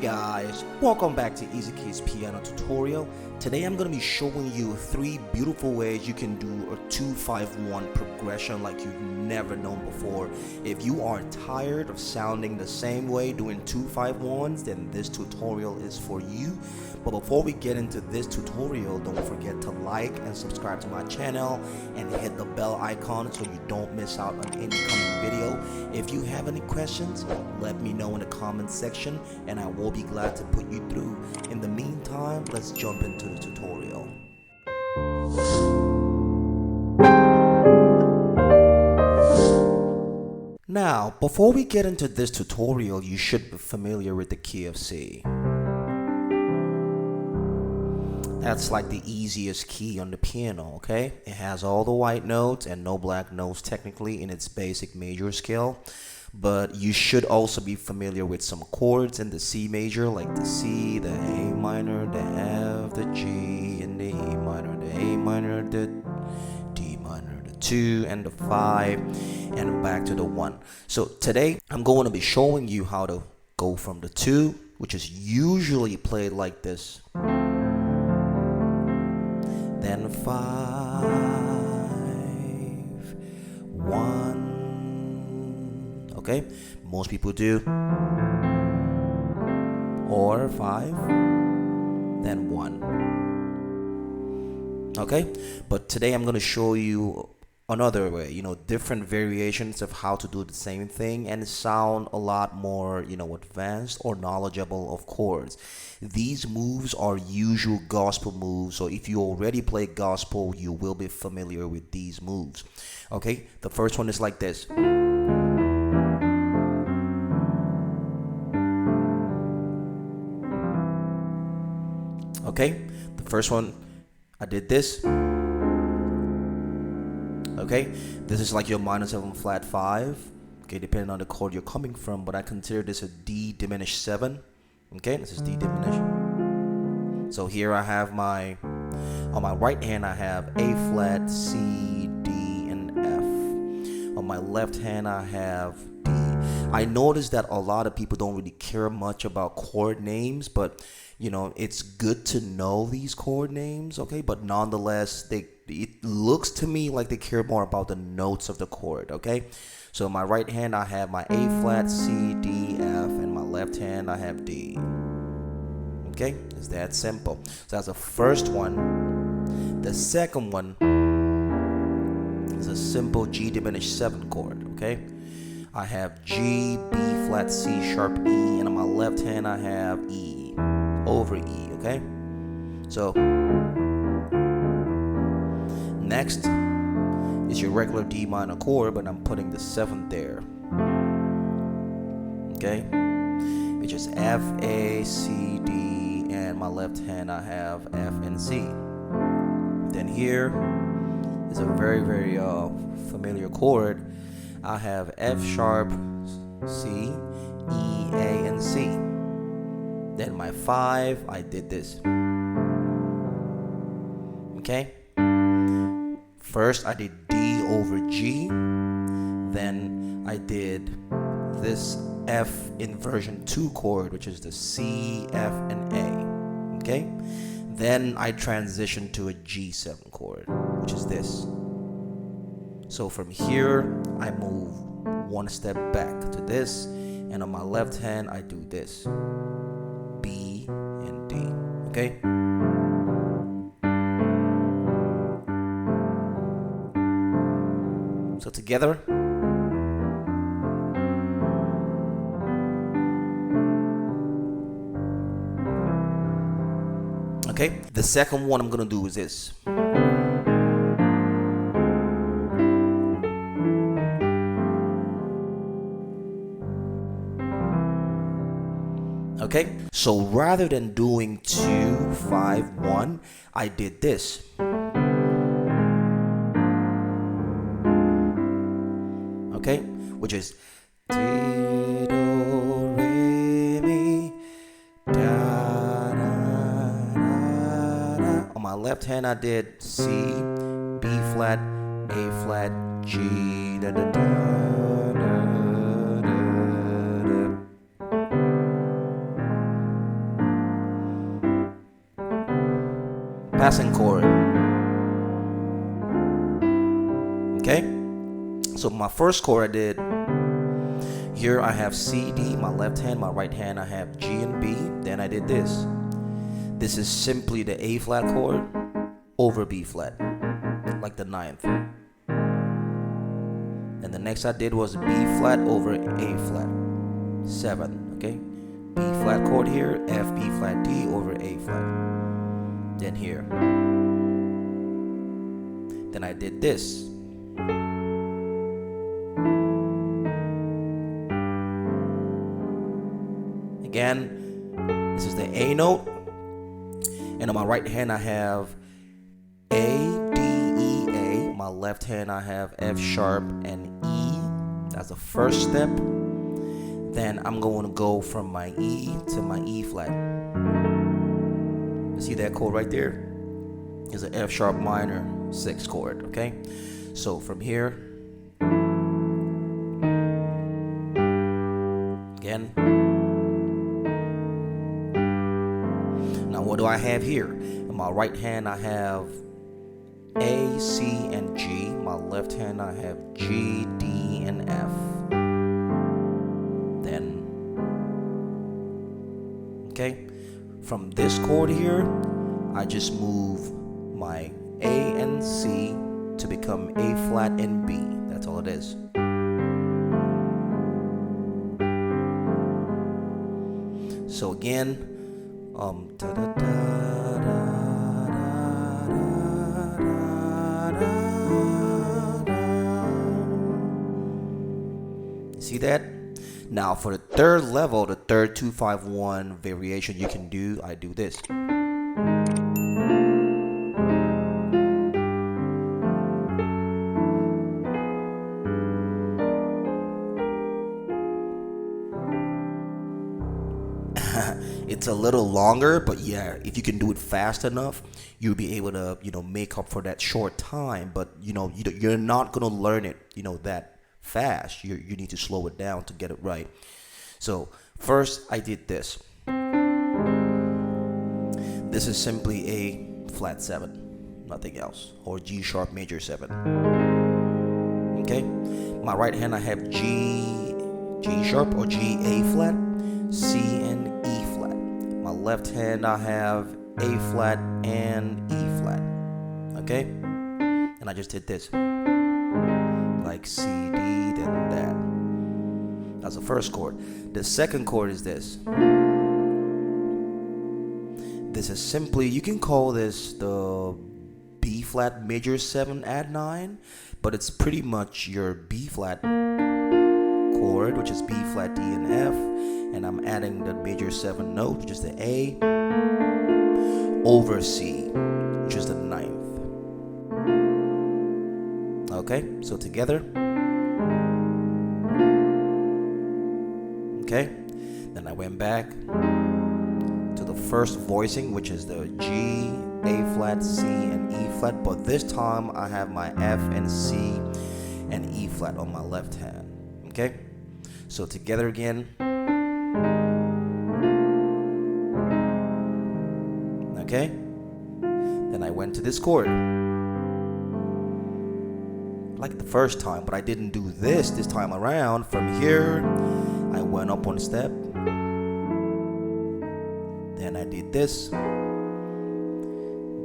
guys, welcome back to Easy Keys Piano Tutorial. Today I'm going to be showing you 3 beautiful ways you can do a 2-5-1 progression like you've never known before. If you are tired of sounding the same way doing 2-5-1s, then this tutorial is for you. But before we get into this tutorial, don't forget to like and subscribe to my channel and hit the bell icon so you don't miss out on any coming video. If you have any questions, let me know in the comment section and I will be glad to put you through. In the meantime, let's jump into the tutorial. Now, before we get into this tutorial, you should be familiar with the key of C. That's like the easiest key on the piano, okay? It has all the white notes and no black notes technically in its basic major scale. But you should also be familiar with some chords in the C major, like the C, the A minor, the F, the G, and the E minor, the A minor, the D minor, the 2, and the 5, and back to the 1. So today, I'm going to be showing you how to go from the 2, which is usually played like this, then 5, 1. Okay, most people do, or 5, then 1. Okay, but today I'm going to show you another way, different variations of how to do the same thing and sound a lot more, advanced or knowledgeable of chords. These moves are usual gospel moves, so if you already play gospel, you will be familiar with these moves. Okay, the first one is like this. Okay, the first one, I did this. Okay, this is like your minor 7 flat 5. Okay, depending on the chord you're coming from, but I consider this a D diminished 7. Okay, this is D diminished. So here I have on my right hand I have A flat, C, D, and F. On my left hand I have D. I noticed that a lot of people don't really care much about chord names, but it's good to know these chord names, okay? But nonetheless, it looks to me like they care more about the notes of the chord, okay? So in my right hand, I have my A flat, C, D, F, and my left hand, I have D. Okay, it's that simple. So that's the first one. The second one is a simple G diminished 7 chord, okay? I have G, B flat, C sharp, E, and on my left hand, I have E over E, okay? So next is your regular D minor chord, but I'm putting the 7th there, okay? Which is F, A, C, D, and my left hand I have F and C. Then here is a very, very familiar chord. I have F sharp, C, E, A, and C. Then my 5, I did this. Okay? First, I did D over G. Then I did this F inversion 2 chord, which is the C, F, and A. Okay? Then I transitioned to a G7 chord, which is this. So from here, I move one step back to this, and on my left hand, I do this. B and D, okay? So together. Okay, the second one I'm gonna do is this. Okay, so rather than doing 2-5-1, I did this. Okay, which is Ti, do, re, mi, da, da, da, da. On my left hand, I did C, B flat, A flat, G, da, da, da, da, da, da. passing chord. Okay, so my first chord I did here, I have C, D, my left hand, my right hand I have G and B. Then I did this. This is simply the A flat chord over B flat, like the ninth. And the next I did was B flat over A flat, 7, okay? B flat chord here, F, B flat, D over A flat. Then here. Then I did this. Again, this is the A note. And on my right hand I have A, D, E, A. My left hand I have F sharp and E. That's the first step. Then I'm going to go from my E to my E flat. You see that chord right there? Is an F sharp minor 6 chord, okay? So from here, again. Now what do I have here? In my right hand I have A, C, and G. My left hand I have G, D, and F. Then, okay, from this chord here, I just move my A and C to become A flat and B. That's all it is. So again, see that? Now for the third level, the third 2-5-1 variation you can do, I do this. It's a little longer, but yeah, if you can do it fast enough, you'll be able to, make up for that short time. But you're not gonna learn it, that fast. You need to slow it down to get it right. So first, I did this. This is simply A flat 7, nothing else, or G sharp major 7. Okay, my right hand I have G sharp or G A flat, C and E flat. My left hand I have A flat and E flat. Okay, and I just did this, like C, D, then that. That's the first chord. The second chord is this. This is simply, you can call this the B flat major 7 add 9, but it's pretty much your B flat chord, which is B flat, D, and F, and I'm adding the major 7 note, which is the A, over C, which is the 9th. Okay, so together. Okay, then I went back to the first voicing, which is the G, A flat, C, and E flat, but this time I have my F and C and E flat on my left hand. Okay, so together again. Okay, then I went to this chord like the first time, but I didn't do this time around. From here I went up one step, then I did this.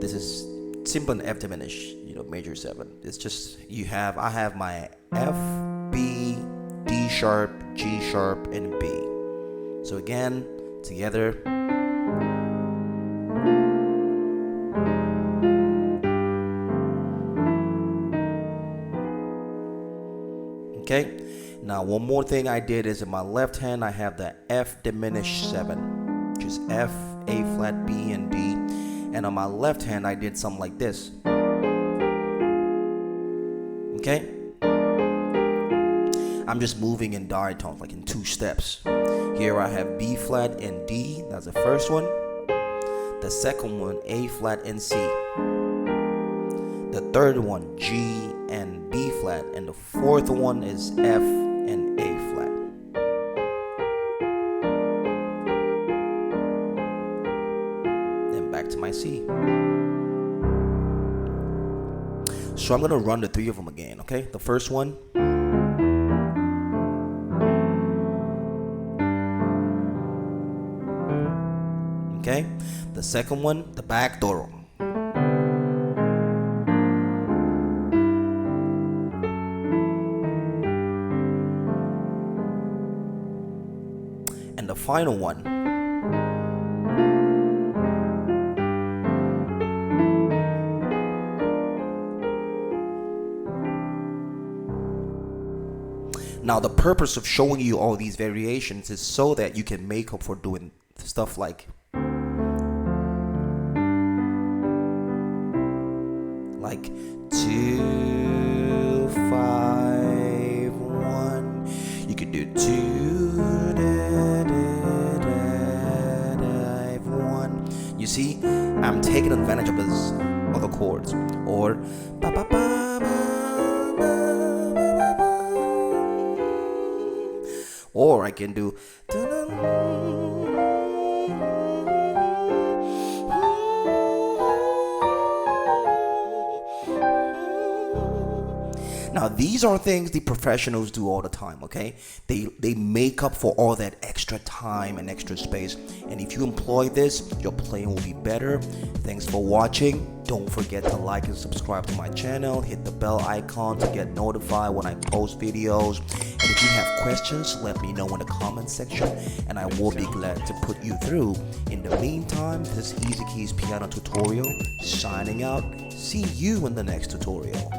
This is simple F diminished, major 7. It's just I have my F, B, D sharp, G sharp, and B. So again, together. Okay, now one more thing I did is in my left hand I have the F diminished 7, which is F, A flat, B, and D. And on my left hand I did something like this. Okay, I'm just moving in diatones, like in 2 steps. Here I have B flat and D, that's the first one. The second one, A flat and C. The third one, G and B flat. And the fourth one is F and A flat. Then back to my C. So I'm gonna run the 3 of them again, okay? The first one. Okay? The second one, the back door. And the final one. Now the purpose of showing you all these variations is so that you can make up for doing stuff like 2 5 1. You could do 2 5 1. You see, I'm taking advantage of those other chords. Or ba ba ba ba ba. Or I can do. Now these are things the professionals do all the time, okay? They make up for all that extra time and extra space. And if you employ this, your playing will be better. Thanks for watching. Don't forget to like and subscribe to my channel. Hit the bell icon to get notified when I post videos. And if you have questions, let me know in the comment section and I will be glad to put you through. In the meantime, this is Easy Keys Piano Tutorial signing out. See you in the next tutorial.